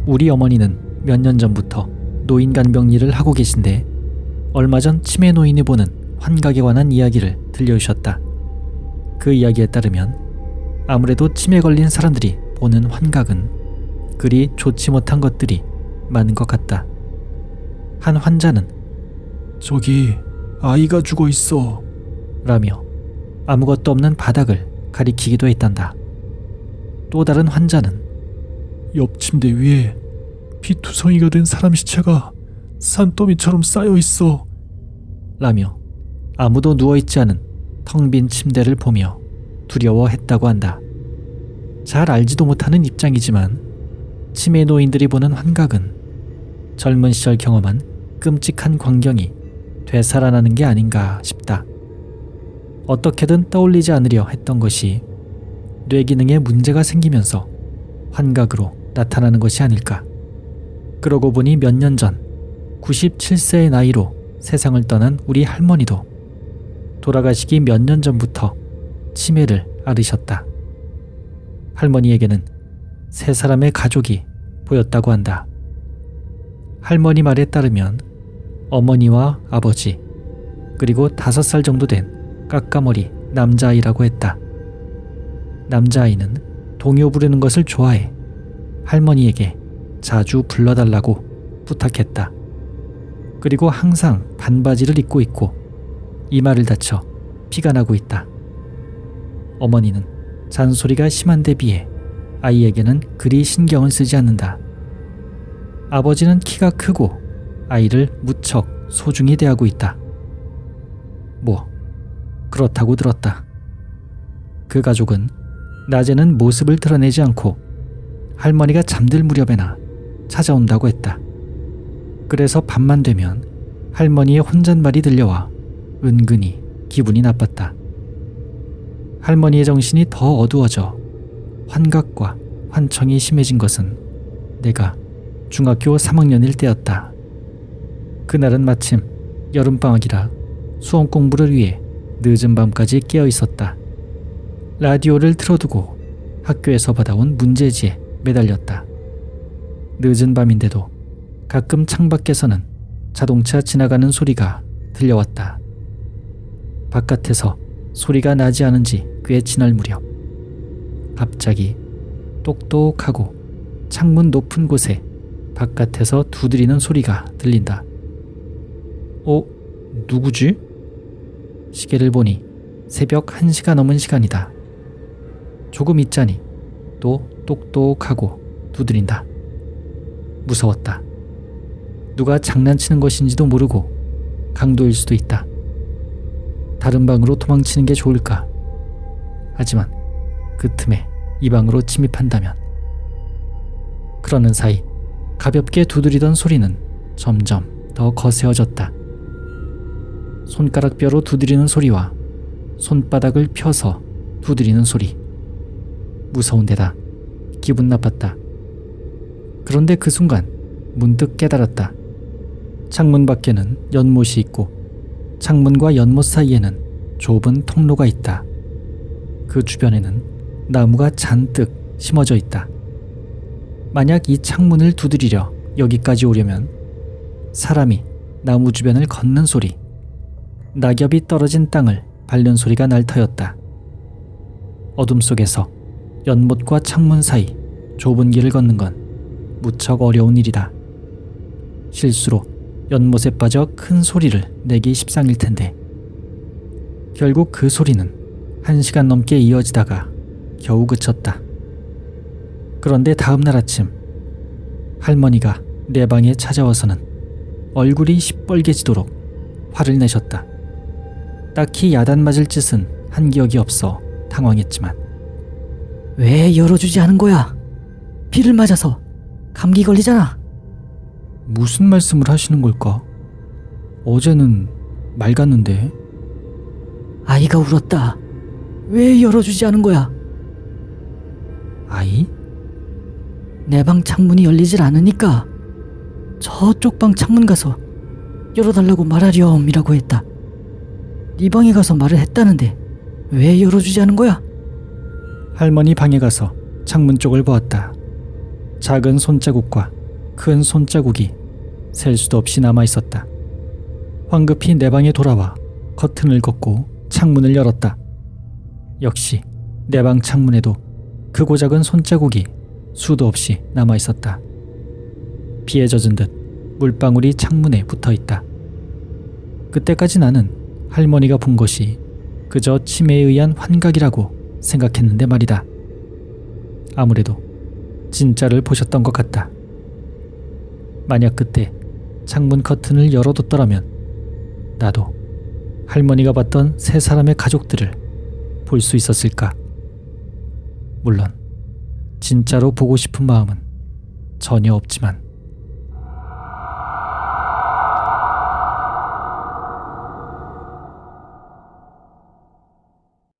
우리 어머니는 몇 년 전부터 노인 간병 일을 하고 계신데 얼마 전 치매 노인이 보는 환각에 관한 이야기를 들려주셨다. 그 이야기에 따르면 아무래도 치매 걸린 사람들이 보는 환각은 그리 좋지 못한 것들이 많은 것 같다. 한 환자는 저기 아이가 죽어 있어 라며 아무것도 없는 바닥을 가리키기도 했단다. 또 다른 환자는 옆 침대 위에 피투성이가 된 사람 시체가 산더미처럼 쌓여 있어 라며 아무도 누워있지 않은 텅 빈 침대를 보며 두려워했다고 한다. 잘 알지도 못하는 입장이지만 치매 노인들이 보는 환각은 젊은 시절 경험한 끔찍한 광경이 되살아나는 게 아닌가 싶다. 어떻게든 떠올리지 않으려 했던 것이 뇌기능에 문제가 생기면서 환각으로 나타나는 것이 아닐까. 그러고 보니 몇 년 전 97세의 나이로 세상을 떠난 우리 할머니도 돌아가시기 몇 년 전부터 치매를 앓으셨다. 할머니에게는 세 사람의 가족이 보였다고 한다. 할머니 말에 따르면 어머니와 아버지 그리고 5살 정도 된 까까머리 남자아이라고 했다. 남자아이는 동요 부르는 것을 좋아해 할머니에게 자주 불러달라고 부탁했다. 그리고 항상 반바지를 입고 있고 이마를 다쳐 피가 나고 있다. 어머니는 잔소리가 심한 데 비해 아이에게는 그리 신경을 쓰지 않는다. 아버지는 키가 크고 아이를 무척 소중히 대하고 있다. 뭐 그렇다고 들었다. 그 가족은 낮에는 모습을 드러내지 않고 할머니가 잠들 무렵에나 찾아온다고 했다. 그래서 밤만 되면 할머니의 혼잣말이 들려와 은근히 기분이 나빴다. 할머니의 정신이 더 어두워져 환각과 환청이 심해진 것은 내가 중학교 3학년일 때였다. 그날은 마침 여름방학이라 수험 공부를 위해 늦은 밤까지 깨어 있었다. 라디오를 틀어두고 학교에서 받아온 문제지에 매달렸다. 늦은 밤인데도 가끔 창밖에서는 자동차 지나가는 소리가 들려왔다. 바깥에서 소리가 나지 않은 지 꽤 지날 무렵 갑자기 똑똑하고 창문 높은 곳에 바깥에서 두드리는 소리가 들린다. 누구지? 시계를 보니 새벽 1시가 넘은 시간이다. 조금 있자니 또 똑똑하고 두드린다. 무서웠다. 누가 장난치는 것인지도 모르고 강도일 수도 있다. 다른 방으로 도망치는 게 좋을까? 하지만 그 틈에 이 방으로 침입한다면. 그러는 사이 가볍게 두드리던 소리는 점점 더 거세어졌다. 손가락뼈로 두드리는 소리와 손바닥을 펴서 두드리는 소리. 무서운데다 기분 나빴다. 그런데 그 순간 문득 깨달았다. 창문 밖에는 연못이 있고 창문과 연못 사이에는 좁은 통로가 있다. 그 주변에는 나무가 잔뜩 심어져 있다. 만약 이 창문을 두드리려 여기까지 오려면 사람이 나무 주변을 걷는 소리, 낙엽이 떨어진 땅을 밟는 소리가 날 터였다. 어둠 속에서 연못과 창문 사이 좁은 길을 걷는 건 무척 어려운 일이다. 실수로 연못에 빠져 큰 소리를 내기 십상일 텐데 결국 그 소리는 1시간 넘게 이어지다가 겨우 그쳤다. 그런데 다음날 아침 할머니가 내 방에 찾아와서는 얼굴이 시뻘개지도록 화를 내셨다. 딱히 야단 맞을 짓은 한 기억이 없어 당황했지만 왜 열어주지 않은 거야? 비를 맞아서 감기 걸리잖아. 무슨 말씀을 하시는 걸까? 어제는 맑았는데. 아이가 울었다. 왜 열어주지 않은 거야? 아이? 내 방 창문이 열리질 않으니까 저쪽 방 창문 가서 열어달라고 말하렴이라고 했다. 네 방에 가서 말을 했다는데 왜 열어주지 않은 거야? 할머니 방에 가서 창문 쪽을 보았다. 작은 손자국과 큰 손자국이 셀 수도 없이 남아 있었다. 황급히 내 방에 돌아와 커튼을 걷고 창문을 열었다. 역시 내 방 창문에도 크고 작은 손자국이 수도 없이 남아 있었다. 비에 젖은 듯 물방울이 창문에 붙어 있다. 그때까지 나는 할머니가 본 것이 그저 치매에 의한 환각이라고 생각했는데 말이다. 아무래도 진짜를 보셨던 것 같다. 만약 그때 창문 커튼을 열어뒀더라면 나도 할머니가 봤던 세 사람의 가족들을 볼 수 있었을까? 물론 진짜로 보고 싶은 마음은 전혀 없지만